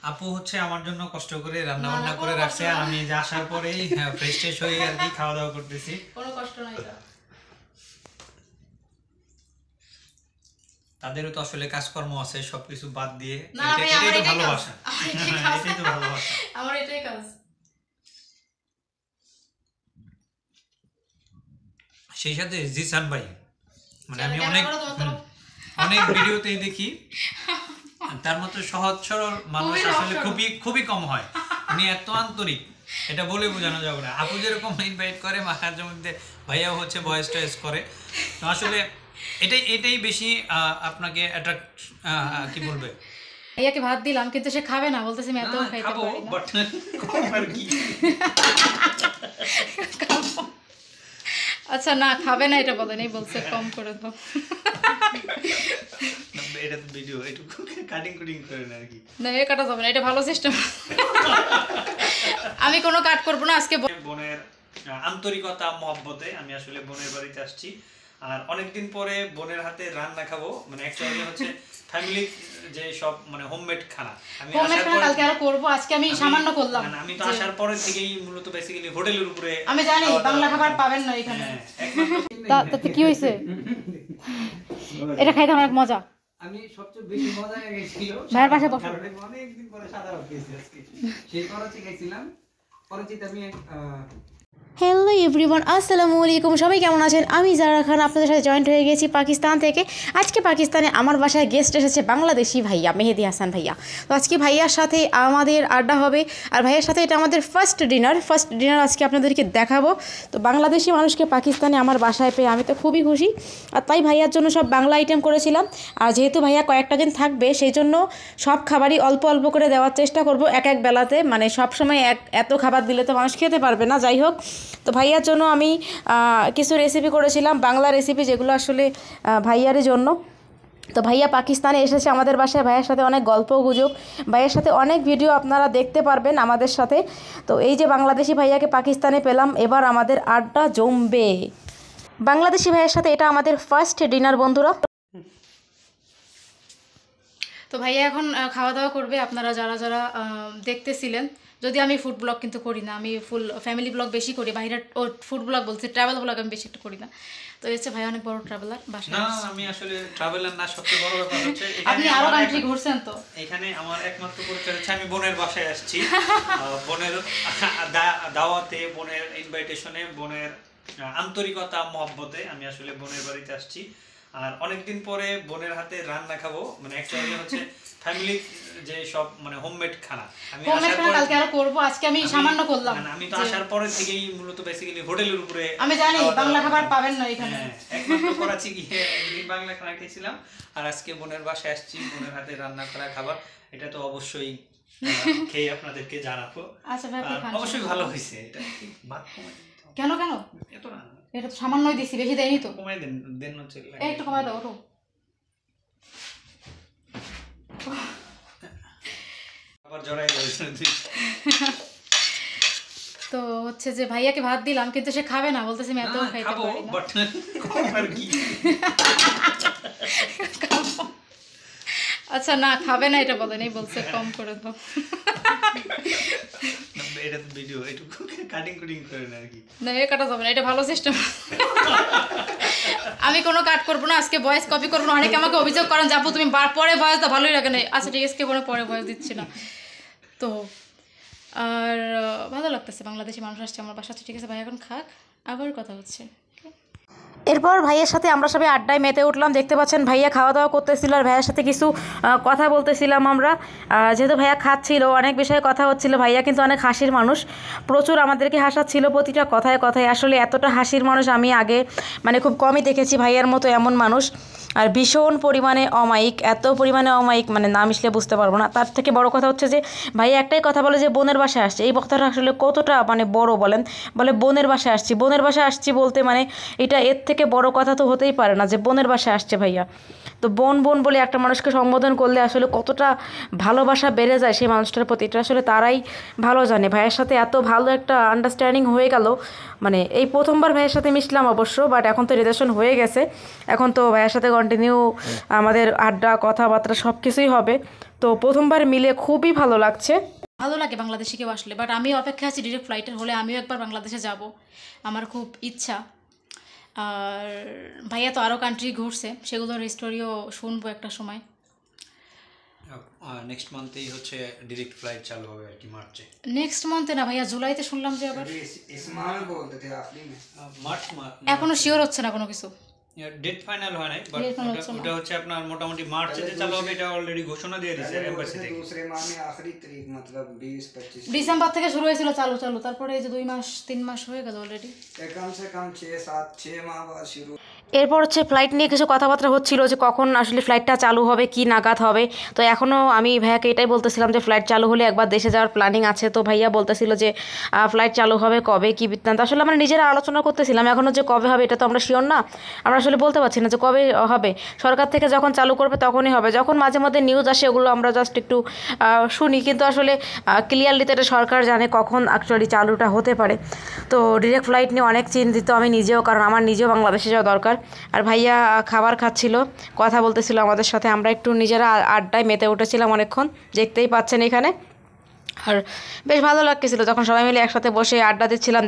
আপু হচ্ছে আমার জন্য কষ্ট করে রান্না বান্না করে রাখছে, আর আমি যে আসার পরেই ফ্রেশ ট্রেশ হয়ে আর কি খাওয়া দাওয়া করতেছি। কোনো কষ্ট নাই এটা। তাদেরও তো আসলে কাজকর্ম আছে, সবকিছু বাদ দিয়ে এটাই তো ভালোবাসা। এটাই তো ভালোবাসা, আমার এটাই কাজ। সেই সাথে জিসান ভাই, মানে আমি অনেক ভিডিওতেই দেখি তার মতো সহজ সরল মানুষ আসলে খুবই কম হয়। উনি এত আন্তরিক, এটা বলে বোঝানো যাবে না। আপু যেরকম ইনভাইট করে মাঝে মধ্যে ভাইয়াও হচ্ছে ভয়েস টয়েস করে, তো আসলে এটাই বেশি আপনাকে অ্যাট্রাক্ট, কি বলবে, ভাইয়াকে ভাত দিলাম কিন্তু সে খাবে না, বলতেছে আমি এত খাইতে পারি না। বাট কম আর কি। আচ্ছা না খাবে না এটা বলেন, এই বলছে কম করে দাও। এটা তো ভিডিও, একটু কাটিং করে না আর কি। না এ কাটা যাবে না, এটা ভালো সিস্টেম। আমি কোনো কাট করব না আজকে। বোনের আন্তরিকতা মহব্বতে আমি আসলে বোনের বাড়িতে আসছি, আর অনেকদিন পরে বোনের হাতে রান্না খাবো। মানে অ্যাকচুয়ালি হচ্ছে ফ্যামিলি যে সব মানে হোমমেড খানা আমি আসার পর কালকে আর করব, আজকে আমি সামান্য করলাম। মানে আমি তো আসার পরে থেকেই মূলত বেসিক্যালি হোটেলের উপরে আমি জানি বাংলা খাবার পাবেন না এখানে। তাতে কি হইছে? এটা খাইতে অনেক মজা। আমি সবচেয়ে বেশি মজা গেছিল ভাইয়ের পাশে বসো। অনেকদিন পরে সাদা ভাত খেয়েছি আজকে। সেই করাচি গেছিলাম, করাচিতে আমি হ্যালো এভরিওয়ান, আসসালামু আলাইকুম। সবাই কেমন আছেন? আমি জারা খান আপনাদের সাথে জয়েন্ট হয়ে গেছি পাকিস্তান থেকে। আজকে পাকিস্তানে আমার বাসায় গেস্ট এসেছে বাংলাদেশি ভাইয়া মেহেদি হাসান ভাইয়া। তো আজকে ভাইয়ার সাথে আমাদের আড্ডা হবে, আর ভাইয়ার সাথে এটা আমাদের ফার্স্ট ডিনার আজকে আপনাদেরকে দেখাবো। তো বাংলাদেশি মানুষকে পাকিস্তানে আমার বাসায় পেয়ে আমি তো খুবই খুশি, আর তাই ভাইয়ার জন্য সব বাংলা আইটেম করেছিলাম। আর যেহেতু ভাইয়া কয়েকটা দিন থাকবে সেই জন্য সব খাবারই অল্প অল্প করে দেওয়ার চেষ্টা করব এক এক বেলাতে। মানে সব সময় এত খাবার দিলে তো মানুষ খেতে পারবে না। যাই হোক, তো ভাইয়ার জন্য আমি কিছু রেসিপি করেছিলাম, বাংলা রেসিপি, যেগুলো আসলে ভাইয়ারের জন্য। তো ভাইয়া পাকিস্তানে এসেছে আমাদের বাসায়, ভাইয়ের সাথে অনেক গল্প গুজব, ভাইয়ের সাথে অনেক ভিডিও আপনারা দেখতে পারবেন আমাদের সাথে। তো এই যে বাংলাদেশি ভাইয়াকে পাকিস্তানে পেলাম, এবার আমাদের আড্ডা জমবে। বাংলাদেশি ভাইয়ের সাথে এটা আমাদের ফার্স্ট ডিনার বন্ধুরা। তো ভাইয়া এখন খাওয়া দাওয়া করবে। আপনারা যারা যারা দেখতেছিলেন, যদি আমি ফুড ব্লগ কিন্তু করি না, আমি ফুল ফ্যামিলি ব্লগ বেশি করি, বাইরের ফুড ব্লগ বলছি, ট্রাভেল ব্লগ আমি বেশি একটা করি না। তো হচ্ছে ভাই অনেক বড় ট্রাভেলার বাসা। না আমি আসলে ট্রাভেলার না, সবচেয়ে বড় ব্যাপার হচ্ছে আপনি আরো কান্ট্রি ঘুরছেন। তো এখানে আমার একমাত্র পরিচয় হচ্ছে আমি বোনের বাসায় আসছি। বোনের দাওয়াতে, বোনের ইনভাইটেশনে, বোনের আন্তরিকতা মহব্বতে আমি আসলে বোনের বাড়িতে আসছি, আর অনেকদিন পরে বোনের হাতে রান্না খাবো। মানে অ্যাকচুয়ালি হচ্ছে ফ্যামিলি যে সব মানে হোমমেড খানা আমি আসার পর কালকে আর করব, আজকে আমি সামান্য করলাম। মানে আমি তো আসার পরে থেকেই মূলত বেসিক্যালি হোটেলের উপরে আমি জানি বাংলা খাবার পাবেন না এখানে। একমাত্র করাচি গিয়ে একদিন বাংলা খানা খেয়েছিলাম, আর আজকে বোনের বাসায় আসছি, বোনের হাতে রান্না করা খাবার, এটা তো অবশ্যই খেয়ে আপনাদেরকে জানাবো। আচ্ছা ভাই অবশ্যই ভালো হয়েছে। এটা ভাত কেন এত না, এটা তো সামান্যই দিছি, বেশি দেয়নি তো। কমাই দেন হচ্ছে একটু কমাই দাও। ওঠো। আবার জড়াই গেছে। তো হচ্ছে যে ভাইয়াকে ভাত দিলাম কিন্তু সে খাবে না, বলতেছে আমি এত খাইতে পারি না। বাট কম আর কি। আচ্ছা না খাবে না এটা বলেন, এই বলছে কম করে দাও। এটা তো ভিডিও, একটু কাটিং করে না আর কি। না এ কাটা যাবে না, এটা ভালো সিস্টেম। আমি কোনো কাট করবো না আজকে, ভয়েস কপি করবো না। অনেকে আমাকে অভিযোগ করেন যে আপু তুমি পরে ভয়েস দাও, ভালোই লাগে না। আচ্ছা ঠিক আছে, পরে ভয়েস দিচ্ছি না। তো আর ভালো লাগতেছে, বাংলাদেশি মানুষ আসছে আমার বাসাতে। ঠিক আছে ভাই এখন খাক, আবার কথা হচ্ছে। এরপর ভাইয়ের সাথে আমরা সবাই আড্ডায় মেতে উঠলাম। দেখতে পাচ্ছেন ভাইয়া খাওয়া দাওয়া করতেছিল, আর ভাইয়ের সাথে কিছু কথা বলতেছিলাম আমরা। যেহেতু ভাইয়া খাচ্ছিল, অনেক বিষয়ে কথা হচ্ছিল। ভাইয়া কিন্তু অনেক হাসির মানুষ, প্রচুর আমাদেরকে হাসাচ্ছিল প্রতিটা কথায় কথায়। আসলে এতটা হাসির মানুষ আমি আগে মানে খুব কমই দেখেছি ভাইয়ার মতো এমন মানুষ। আর ভীষণ পরিমাণে অমায়িক, এত পরিমাণে অমায়িক মানে না মিশলে বুঝতে পারবো না। তার থেকে বড় কথা হচ্ছে যে ভাইয়া একটাই কথা বলে যে বোনের বাসায় আসছে। এই বক্তাটা আসলে কতটা মানে বড় বলেন, বলে বোনের বাসায় আসছি বলতে মানে এটা এর থেকে বড় কথা তো হতেই পারে না যে বোনের বাসায় আসছে ভাইয়া। তো বোন বলে একটা মানুষকে সম্বোধন করলে আসলে কতটা ভালোবাসা বেড়ে যায় সেই মানুষটার প্রতি, এটা আসলে তারাই ভালো জানে। ভাইয়ের সাথে এত ভালো একটা আন্ডারস্ট্যান্ডিং হয়ে গেল, মানে এই প্রথমবার ভাইয়ের সাথে মিশলাম অবশ্য, বাট এখন তো রিলেশন হয়ে গেছে। এখন তো ভাইয়ের সাথে কন্টিনিউ আমাদের আড্ডা কথাবার্তা সব কিছুই হবে। তো প্রথমবার মিলে খুবই ভালো লাগছে। ভালো লাগে বাংলাদেশে কেউ আসলে, বাট আমি অপেক্ষা আছি ডিরেক্ট ফ্লাইটের হলে আমিও একবার বাংলাদেশে যাব, আমার খুব ইচ্ছা। আর ভাইয়া তো আরও কান্ট্রি ঘুরছে, সেগুলোর স্টোরিও শুনবো একটা সময়। নেক্সট মান্থেই হচ্ছে ডিরেক্ট ফ্লাইট চালু হবে আর কি, মার্চে। নেক্সট মান্থে না ভাইয়া, জুলাইতে শুনলাম যে আবার। মার্চ এখনো শিওর হচ্ছে না কোনো কিছু, ডেট ফাইনাল হয় নাই, বাট ওটা হচ্ছে আপনার মোটামুটি মার্চে যে চালু হবে এটা অলরেডি ঘোষণা দিয়ে দিয়েছে এমবাসি থেকে। दूसरे माह में आखिरी तारीख मतलब 20-25 ডিসেম্বর থেকে শুরু হয়েছিল চালু, তারপরে এই যে 2 মাস 3 মাস হয়ে গেল অলরেডি। कम से कम 6 माह बाद शुरू। এরপর হচ্ছে ফ্লাইট নিয়ে কিছু কথাবার্তা হচ্ছিল যে কখন আসলে ফ্লাইটটা চালু হবে, কি নাগাদ হবে। তো এখনও আমি ভাইয়াকে এটাই বলতেছিলাম যে ফ্লাইট চালু হলে একবার দেশে যাওয়ার প্ল্যানিং আছে। তো ভাইয়া বলতেছিল যে ফ্লাইট চালু হবে কবে, কী বৃত্তান্ত। আসলে আমরা নিজেরা আলোচনা করতেছিলাম, এখনও যে কবে হবে এটা তো আমরা শিওর না, আমরা আসলে বলতে পারছি না যে কবে হবে। সরকার থেকে যখন চালু করবে তখনই হবে। যখন মাঝে মধ্যে নিউজ আসে ওগুলো আমরা জাস্ট একটু শুনি, কিন্তু আসলে ক্লিয়ারলি তো এটা সরকার জানে কখন অ্যাকচুয়ালি চালুটা হতে পারে। তো ডিরেক্ট ফ্লাইট নিয়ে অনেক চিন্তিত আমি নিজেও, কারণ আমার নিজেও বাংলাদেশে যাওয়া দরকার। আর ভাইয়া খাবার খাচ্ছিল, কথা বলতেছিল আমাদের সাথে, আমরা একটু নিজেরা আড্ডায় মেতে উঠেছিলাম অনেকক্ষণ, দেখতেই পাচ্ছেন এখানে। আর বেশ ভালো লাগতেছিল যখন সবাই মিলে একসাথে বসে আড্ডা দিচ্ছিলাম,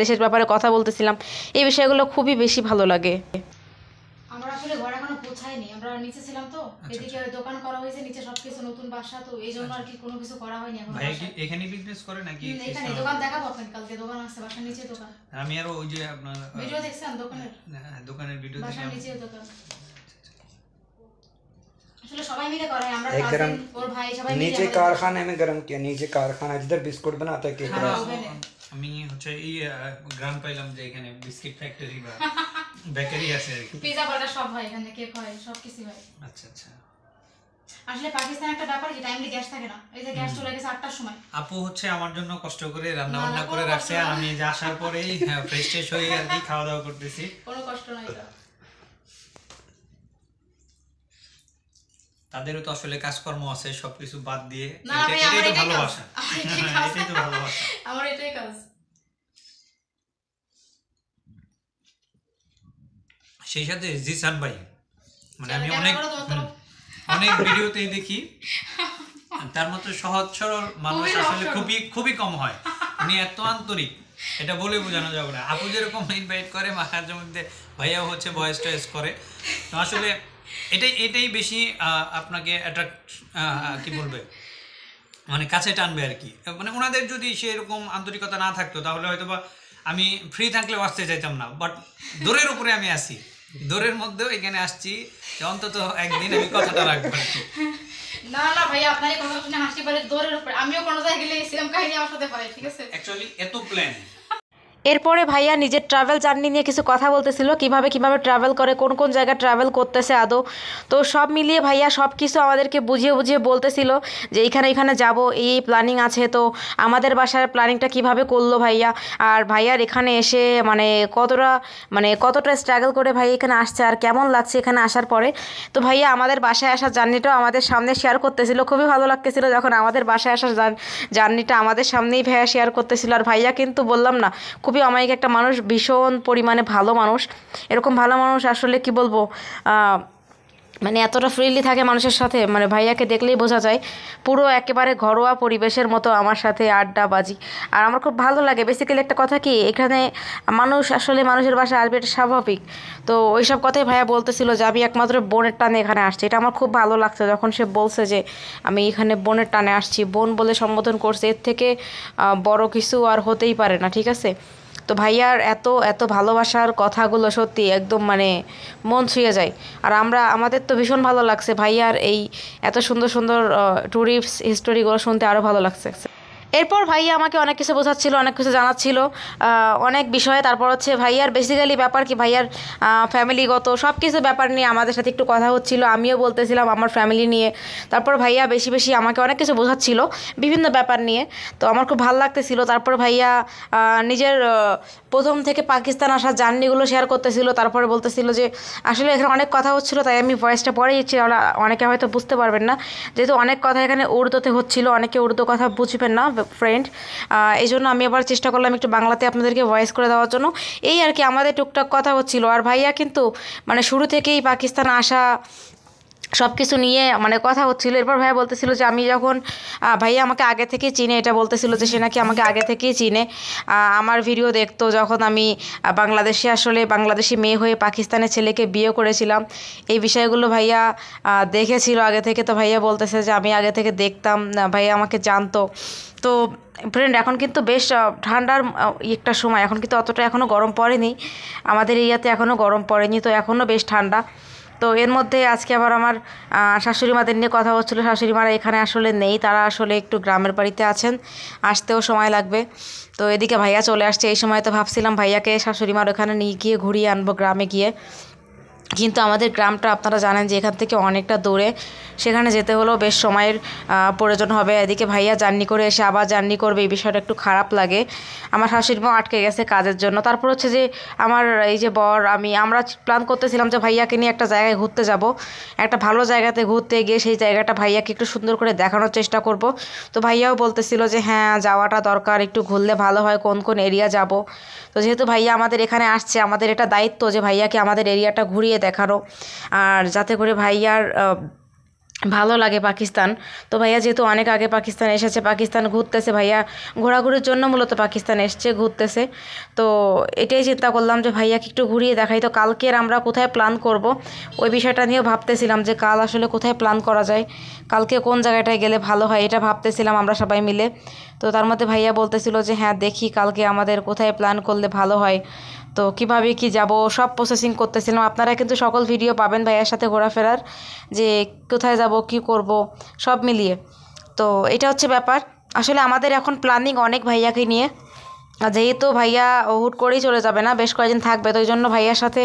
দেশের ব্যাপারে কথা বলতেছিলাম। এই বিষয়গুলো খুবই বেশি ভালো লাগে। আমরা আসলে ঘর এখনো পৌঁছাইনি, আমরা নিচে ছিলাম তো, এদিকে দোকান করা হয়েছে নিচে, সবকিছু নতুন বাসা তো এই জন্য আর কি কোনো কিছু করা হয়নি এখন। ভাই কি এখানে বিজনেস করে নাকি এখানে দোকান দেখাবো আপনাকে কালকে, দোকান আছে বাসার নিচে দোকান। আমি আরো ওই যে আপনার ভিডিও দেখছেন দোকানের? দোকানের ভিডিও বাসার দেখলাম। নিচে দোকান আসলে সবাই মিলে করে, আমরা एक गरम ওর ভাই সবাই মিলে नीचे कारखाने में गरम किया, नीचे कारखाना जिधर बिस्कुट बनाता है केक হ্যাঁ, আমি হচ্ছে এই গ্রাম পাইলাম যে এখানে বিস্কিট ফ্যাক্টরি বা বেকারি আছে আর কি। পিজা বার্গার সব হয় এখানে, কেক হয়, সব কিছু হয়। আচ্ছা আচ্ছা। আসলে পাকিস্তান একটা ব্যাপার কি টাইমলি গ্যাস থাকে না, এই যে গ্যাস চলে গেছে 8টার সময়। আপু হচ্ছে আমার জন্য কষ্ট করে রান্না বান্না করে রাখছে, আর আমি যে আসার পরেই ফ্রেশ ট্রেশ হয়ে আর কি খাওয়া দাওয়া করতেছি। কোনো কষ্ট নাই এটা। তাদেরও তো আসলে কাজকর্ম আছে, সবকিছু বাদ দিয়ে না ভাই আমার এটাই তো এটাই কাজ, ভালোবাসা। এটাই তো ভালোবাসা। আমার এটাই কাজ। সেই সাথে জিসান ভাই, মানে আমি কেন অনেক করো তো? অনেক ভিডিওতেই দেখি তার মতো সহজ সরল মানুষ আসলে খুবই কম হয়। উনি এত আন্তরিক, এটা বলে বোঝানো যাবে না। আপু যেরকম ইনভাইট করে মাঝে মধ্যে ভাইয়াও হচ্ছে ভয়েস টয়েস করে। তো আসলে এটাই বেশি আপনাকে অ্যাট্রাক্ট কি বলবে মানে কাছে টানবে আর কি। মানে ওনাদের যদি সেরকম আন্তরিকতা না থাকতো তাহলে হয়তো বা আমি ফ্রি থাকলেও আসতে চাইতাম না, বাট দৌড়ের উপরে আমি আসি, দৌড়ের মধ্যেও এখানে আসছি অন্তত একদিন আমি কথাটা রাখবো আর কি। না না ভাই আপনার এই কথা শুনে হাসি পারে, দৌড়ের উপরে আমিও কোনো জায়গায় গেলে সেম কাহিনী আমার সাথে হয়, ঠিক আছে? অ্যাকচুয়ালি এত প্ল্যান। এরপরে ভাইয়া নিজের ট্রাভেল জার্নি নিয়ে কিছু কথা বলতেছিল, কিভাবে ট্রাভেল করে, কোন কোন জায়গায় ট্রাভেল করতেছে আদৌ। তো সব মিলিয়ে ভাইয়া সব কিছু আমাদেরকে বুঝিয়ে বলতেছিল যে এখানে যাব, এই প্ল্যানিং আছে। তো আমাদের বাসার প্ল্যানিংটা কিভাবে করলো ভাইয়া, আর ভাইয়ার এখানে এসে কতটা স্ট্রাগল করে ভাই এখানে আসছে, আর কেমন লাগছে এখানে আসার পরে। তো ভাইয়া আমাদের বাসায় আসার জার্নিটাও আমাদের সামনে শেয়ার করতেছিল, খুবই ভালো লাগতেছিল যখন আমাদের বাসায় আসার জার্নিটা আমাদের সামনেই ভাইয়া শেয়ার করতেছিল। আর ভাইয়া কিন্তু বললাম না খুবই অমায়িক একটা মানুষ, ভীষণ পরিমাণে ভালো মানুষ। এরকম ভালো মানুষ আসলে কি বলবো, মানে এতটা ফ্রিলি থাকে মানুষের সাথে, মানে ভাইয়াকে দেখলেই বোঝা যায় পুরো একেবারে ঘরোয়া পরিবেশের মতো আমার সাথে আড্ডাবাজি। আর আমার খুব ভালো লাগে। বেসিক্যালি একটা কথা কি, এখানে মানুষের বাসায় আসবে, এটা স্বাভাবিক। তো ওইসব কথাই ভাইয়া বলতেছিল যে আমি একমাত্র বোনের টানে এখানে আসছি। এটা আমার খুব ভালো লাগছে যখন সে বলছে যে আমি এখানে বোনের টানে আসছি, বোন বলে সম্বোধন করছে। এর থেকে বড় কিছু আর হতেই পারে না, ঠিক আছে? তো ভাইয়ার এত ভালোবাসার কথাগুলো সত্যি একদম মানে মন ছুঁয়ে যায়। আর আমাদের তো ভীষণ ভালো লাগছে ভাইয়ার এই এত সুন্দর ট্যুরিস্ট হিস্টোরিগুলো শুনতে আরও ভালো লাগছে। এরপর ভাইয়া আমাকে অনেক কিছু বোঝাচ্ছিল, অনেক কিছু জানাচ্ছিল অনেক বিষয়ে। তারপর হচ্ছে ভাইয়ার বেসিক্যালি ব্যাপার কি, ভাইয়ার ফ্যামিলিগত সব কিছু ব্যাপার নিয়ে আমাদের সাথে একটু কথা হচ্ছিল, আমিও বলতেছিলাম আমার ফ্যামিলি নিয়ে। তারপর ভাইয়া বেশি আমাকে অনেক কিছু বোঝাচ্ছিল বিভিন্ন ব্যাপার নিয়ে, তো আমার খুব ভালো লাগতেছিল। তারপর ভাইয়া নিজের প্রথম থেকে পাকিস্তান আসার জার্নিগুলো শেয়ার করতেছিল। তারপরে বলতেছিল যে আসলে এখানে অনেক কথা হচ্ছিলো, তাই আমি ভয়েসটা পরে দিচ্ছি, অনেকে হয়তো বুঝতে পারবেন না, যেহেতু অনেক কথা এখানে উর্দুতে হচ্ছিল, অনেকে উর্দু কথা বুঝবেন না, ফ্রেন্ড। এই জন্য আমি আবার চেষ্টা করলাম একটু বাংলাতে আপনাদেরকে ভয়েস করে দেওয়ার জন্য। এই আর কি আমাদের টুকটাক কথা হচ্ছিল। আর ভাইয়া কিন্তু মানে শুরু থেকেই পাকিস্তান আসা সব কিছু নিয়ে মানে কথা হচ্ছিলো। এরপর ভাইয়া বলতেছিল যে আমি যখন ভাইয়া আমাকে আগে থেকেই চিনে, এটা বলতেছিল যে সে নাকি আমাকে আগে থেকেই চিনে, আমার ভিডিও দেখতো যখন আমি বাংলাদেশে আসলে বাংলাদেশি মেয়ে হয়ে পাকিস্তানের ছেলেকে বিয়ে করেছিলাম। এই বিষয়গুলো ভাইয়া দেখেছিল আগে থেকে। তো ভাইয়া বলতেছে যে আমি আগে থেকে দেখতাম, ভাইয়া আমাকে জানতো। তো ফ্রেন্ড এখন কিন্তু বেশ ঠান্ডার একটা সময়, এখন কিন্তু অতটা এখনও গরম পড়েনি, আমাদের এরিয়াতে এখনও গরম পড়েনি, তো এখনও বেশ ঠান্ডা। তো এর মধ্যে আজকে আবার আমার শাশুড়ি মাদের নিয়ে কথা হচ্ছিলো। শাশুড়ি মারা এখানে আসলে নেই, তারা আসলে একটু গ্রামের বাড়িতে আছেন, আসতেও সময় লাগবে। তো এদিকে ভাইয়া চলে আসছে। এই সময় তো ভাবছিলাম ভাইয়াকে শাশুড়ি মার ওখানে নিয়ে গিয়ে ঘুরিয়ে আনবো গ্রামে গিয়ে, কিন্তু আমাদের গ্রামটা আপনারা জানেন যে এখান থেকে অনেকটা দূরে, সেখানে যেতে হলেও বেশ সময়ের প্রয়োজন হবে। এদিকে ভাইয়া জার্নি করে এসে আবার জার্নি করবে, এই বিষয়টা একটু খারাপ লাগে। আমার শাশুড়ি মা আটকে গেছে কাজের জন্য। তারপর হচ্ছে যে আমার এই যে বর আমরা প্ল্যান করতেছিলাম যে ভাইয়াকে নিয়ে একটা জায়গায় ঘুরতে যাব, একটা ভালো জায়গাতে ঘুরতে গিয়ে সেই জায়গাটা ভাইয়াকে একটু সুন্দর করে দেখানোর চেষ্টা করব। তো ভাইয়াও বলতেছিল যে হ্যাঁ যাওয়াটা দরকার, একটু ঘুরলে ভালো হয়, কোন কোন এরিয়া যাব। তো যেহেতু ভাইয়া আমাদের এখানে আসছে, আমাদের এটা দায়িত্ব যে ভাইয়াকে আমাদের এরিয়াটা ঘুরিয়ে দেখানো, আর যাতে করে ভাইয়ার ভালো লাগে পাকিস্তান। তো ভাইয়া যেহেতু অনেক আগে পাকিস্তান এসেছে, পাকিস্তান ঘুরতেছে, ভাইয়া ঘোরাঘুরির জন্য মূলত পাকিস্তান এসছে, ঘুরতেছে। তো এটাই চিন্তা করলাম যে ভাইয়াকে একটু ঘুরিয়ে দেখাই। তো কালকের আমরা কোথায় প্ল্যান করব ওই বিষয়টা নিয়েও ভাবতেছিলাম যে কাল আসলে কোথায় প্ল্যান করা যায়, কালকে কোন জায়গাটায় গেলে ভালো হয়, এটা ভাবতেছিলাম আমরা সবাই মিলে। তো তার মধ্যে ভাইয়া বলতেছিল যে হ্যাঁ দেখি কালকে আমাদের কোথায় প্ল্যান করলে ভালো হয়, তো কিভাবে কি যাব সব প্রসেসিং করতেছিলাম। আপনারা কিন্তু সকল ভিডিও পাবেন ভাইয়ার সাথে ঘোরাফেরার, যে কোথায় যাব কি করব সব মিলিয়ে। তো এটা হচ্ছে ব্যাপার। আসলে আমাদের এখন প্ল্যানিং অনেক ভাইয়াকে নিয়ে, যেহেতু ভাইয়া হুট করেই চলে যাবে না, বেশ কয়েকদিন থাকবে, তো ওই জন্য ভাইয়ার সাথে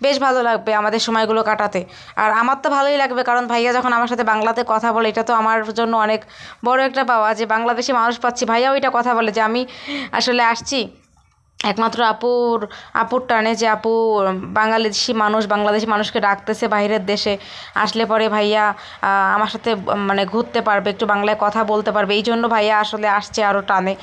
বেশ ভালো লাগবে আমাদের সময়গুলো কাটাতে। আর আমার তো ভালোই লাগবে, কারণ ভাইয়া যখন আমার সাথে বাংলাতে কথা বলে, এটা তো আমার জন্য অনেক বড় একটা পাওয়া যে বাংলাদেশি মানুষ পাচ্ছি। ভাইয়াও এটা কথা বলে যে আমি আসলে আসছি একমাত্র আপুর টানে, যে আপু বাংলাদেশি মানুষকে ডাকতেছে বাইরের দেশে, আসলে পরে ভাইয়া আমার সাথে মানে ঘুরতে পারবে, একটু বাংলায় কথা বলতে পারবে, এই জন্য ভাইয়া আসলে আসছে আরও টানে।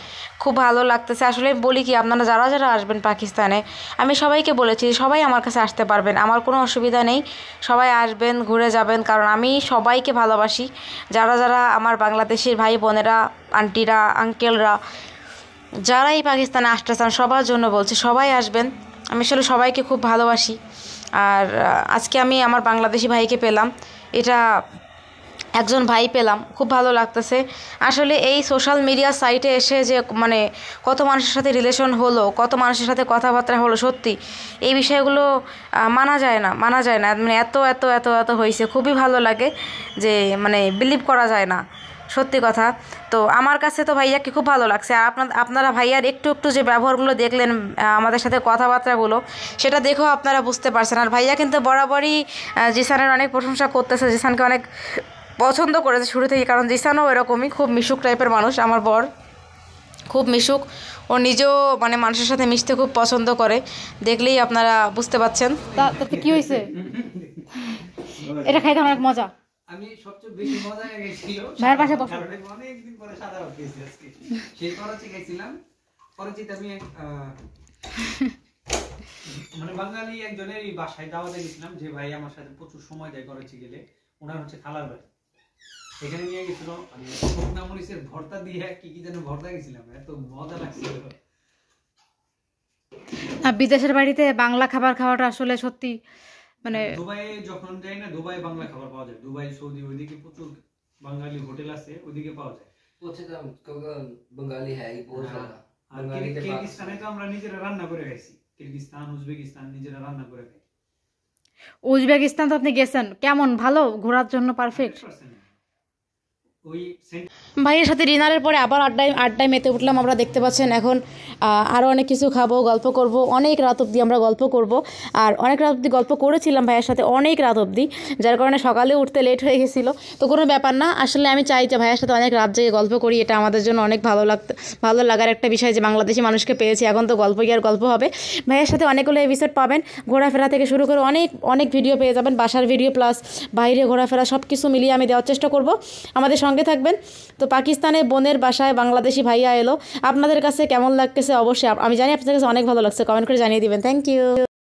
খুব ভালো লাগতেছে। আসলে বলি কি, আপনারা যারা যারা আসবেন পাকিস্তানে, আমি সবাইকে বলেছি সবাই আমার কাছে আসতে পারবেন, আমার কোনো অসুবিধা নেই, সবাই আসবেন ঘুরে যাবেন, কারণ আমি সবাইকে ভালোবাসি। যারা যারা আমার বাংলাদেশের ভাই বোনেরা, আন্টিরা, আঙ্কেলরা যারাই পাকিস্তানে আসতে চান সবার জন্য বলছি, সবাই আসবেন। আমি আসলে সবাইকে খুব ভালোবাসি। আর আজকে আমি আমার বাংলাদেশি ভাইকে পেলাম, এটা একজন ভাই পেলাম, খুব ভালো লাগতেছে। আসলে এই সোশ্যাল মিডিয়া সাইটে এসে যে মানে কত মানুষের সাথে রিলেশন হলো, কত মানুষের সাথে কথাবার্তা হলো, সত্যি এই বিষয়গুলো মানা যায় না মানে এত এত এত এত হয়েছে, খুবই ভালো লাগে যে মানে বিলিভ করা যায় না, সত্যি কথা। তো আমার কাছে তো ভাইয়াকে খুব ভালো লাগছে। আর আপনারা ভাইয়ার একটু একটু যে ব্যবহারগুলো দেখলেন, আমাদের সাথে কথাবার্তাগুলো, সেটা দেখেও আপনারা বুঝতে পারছেন। আর ভাইয়া কিন্তু বরাবরই জিসানের অনেক প্রশংসা করতেছে, জিসানকে অনেক পছন্দ করেছে শুরু থেকে, কারণ জিসানও এরকমই খুব মিশুক টাইপের মানুষ। আমার বর খুব মিশুক, ও নিজেও মানে মানুষের সাথে মিশতে খুব পছন্দ করে, দেখলেই আপনারা বুঝতে পারছেন। তাতে কি হয়েছে? এটা খাইতে অনেক মজা। আমি সবচেয়ে বেশি মজা গেছিল ভাইয়ের পাশে বসো। অনেকদিন পরে সাদা ভাত খেয়েছি আজকে। সেই করাচি গেছিলাম, করাচিতে আমি মানে বাঙালি একজনের বাসায় দাওয়াতে গেছিলাম, যে ভাই আমার সাথে প্রচুর সময় দেয় করাচি গেলে, ওনার হচ্ছে খালার বাড়ি, এখানে নিয়ে গেছিল। আমি শুকনা মরিচের ভর্তা দিয়ে কি কি যেন ভর্তা গেছিলাম, এত মজা লাগছিল। বিদেশের বাড়িতে বাংলা খাবার খাওয়াটা আসলে সত্যি মানে দুবাইয়ে যখন যাই না, দুবাই বাংলা খাবার পাওয়া যায়, দুবাই সৌদি ওইদিকে প্রচুর বাঙালি হোটেল আছে, ওইদিকে পাওয়া যায়। बंगाली है ही बहुत ज्यादा। আর কিরগিজস্তানে তো আমরা নিজেরা রান্না করে খাইছি, কিরগিজস্তান, উজবেকিস্তান নিজেরা রান্না করে খাই। উজবেকিস্তান তো আপনি গেছেন, কেমন? ভালো, ঘোরার জন্য পারফেক্ট। ওই ভাইয়ের সাথে ডিনারের পরে আবার আড্ডায় মেতে উঠলাম। আমরা দেখতে পাচ্ছেন এখন আরও অনেক কিছু খাবো, গল্প করব, অনেক রাত অবধি আমরা গল্প করব। আর অনেক রাত অবধি গল্প করেছিলাম ভাইয়ের সাথে, অনেক রাত অবধি, যার কারণে সকালে উঠতে লেট হয়ে গেছিলো। তো কোনো ব্যাপার না, আসলে আমি চাই যে ভাইয়ের সাথে অনেক রাত জেগে গল্প করি, এটা আমাদের জন্য অনেক ভালো লাগার একটা বিষয় যে বাংলাদেশি মানুষকে পেয়েছি। এখন তো গল্প কি আর গল্প হবে, ভাইয়ের সাথে অনেকগুলো এপিসোড পাবেন, ঘোরাফেরা থেকে শুরু করে অনেক ভিডিও পেয়ে যাবেন, বাসার ভিডিও প্লাস বাইরে ঘোরাফেরা সব কিছু মিলিয়ে আমি দেওয়ার চেষ্টা করব। আমাদের সঙ্গে সঙ্গে থাকবেন। তো পাকিস্তানে বোনের বাসায় বাংলাদেশি ভাইয়া এলো, আপনাদের কাছে কেমন লাগতেছে অবশ্যই, আমি জানি আপনাদের কাছে অনেক ভালো লাগছে, কমেন্ট করে জানিয়ে দিবেন। Thank you.